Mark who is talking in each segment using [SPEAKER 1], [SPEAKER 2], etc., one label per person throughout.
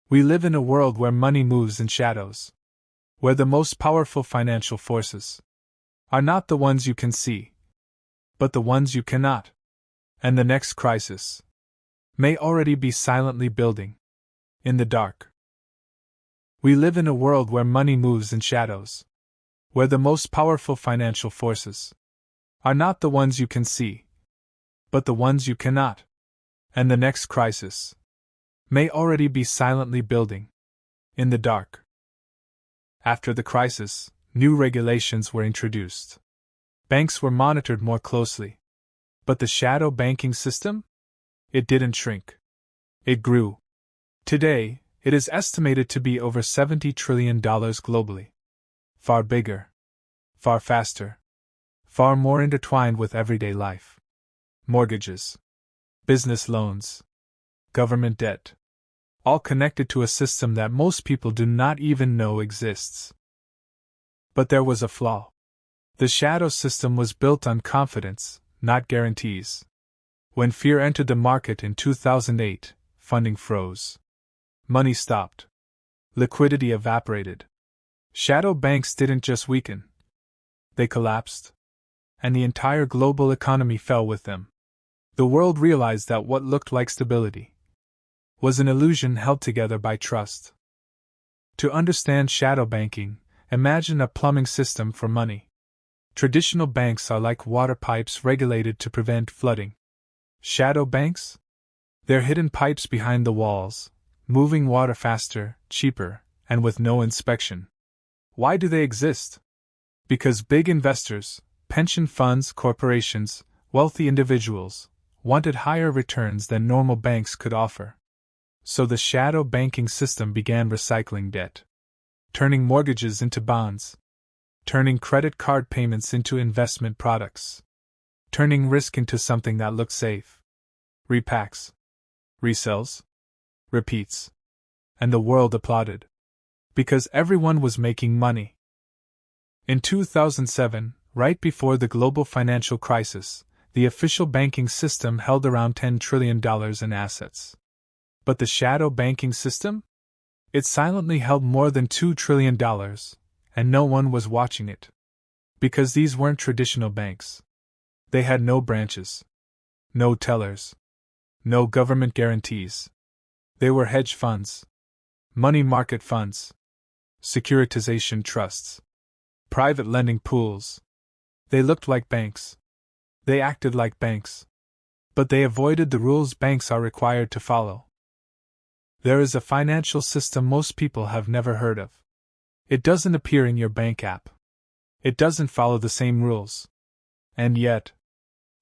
[SPEAKER 1] We live in a world where money moves in shadows, where the most powerful financial forces are not the ones you can see, but the ones you cannot. And the next crisis may already be silently building in the dark. We live in a world where money moves in shadows, where the most powerful financial forces are not the ones you can see, but the ones you cannot. And the next crisis may already be silently building in the dark. After the crisis, new regulations were introduced. Banks were monitored more closely. But the shadow banking system? It didn't shrink. It grew. Today, it is estimated to be over $70 trillion globally. Far bigger. Far faster. Far more intertwined with everyday life. Mortgages. Business loans. Government debt. All connected to a system that most people do not even know exists. But there was a flaw. The shadow system was built on confidence, not guarantees. When fear entered the market in 2008, funding froze. Money stopped. Liquidity evaporated. Shadow banks didn't just weaken. They collapsed. And the entire global economy fell with them. The world realized that what looked like stability was an illusion held together by trust. To understand shadow banking, imagine a plumbing system for money. Traditional banks are like water pipes regulated to prevent flooding. Shadow banks? They're hidden pipes behind the walls, moving water faster, cheaper, and with no inspection. Why do they exist? Because big investors, pension funds, corporations, wealthy individuals, wanted higher returns than normal banks could offer. So the shadow banking system began recycling debt, turning mortgages into bonds, turning credit card payments into investment products, turning risk into something that looks safe. Repacks, resells, repeats. And the world applauded. Because everyone was making money. In 2007, right before the global financial crisis, the official banking system held around $10 trillion in assets. But the shadow banking system? It silently held more than $2 trillion, and no one was watching it. Because these weren't traditional banks. They had no branches, no tellers, no government guarantees. They were hedge funds, money market funds, securitization trusts, private lending pools. They looked like banks. They acted like banks. But they avoided the rules banks are required to follow. There is a financial system most people have never heard of. It doesn't appear in your bank app. It doesn't follow the same rules. And yet,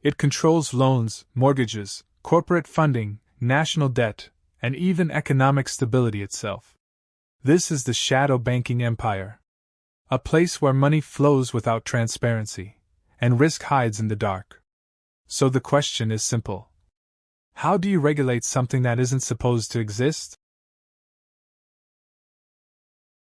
[SPEAKER 1] it controls loans, mortgages, corporate funding, national debt, and even economic stability itself. This is the shadow banking empire. A place where money flows without transparency, and risk hides in the dark. So the question is simple. How do you regulate something that isn't supposed to exist?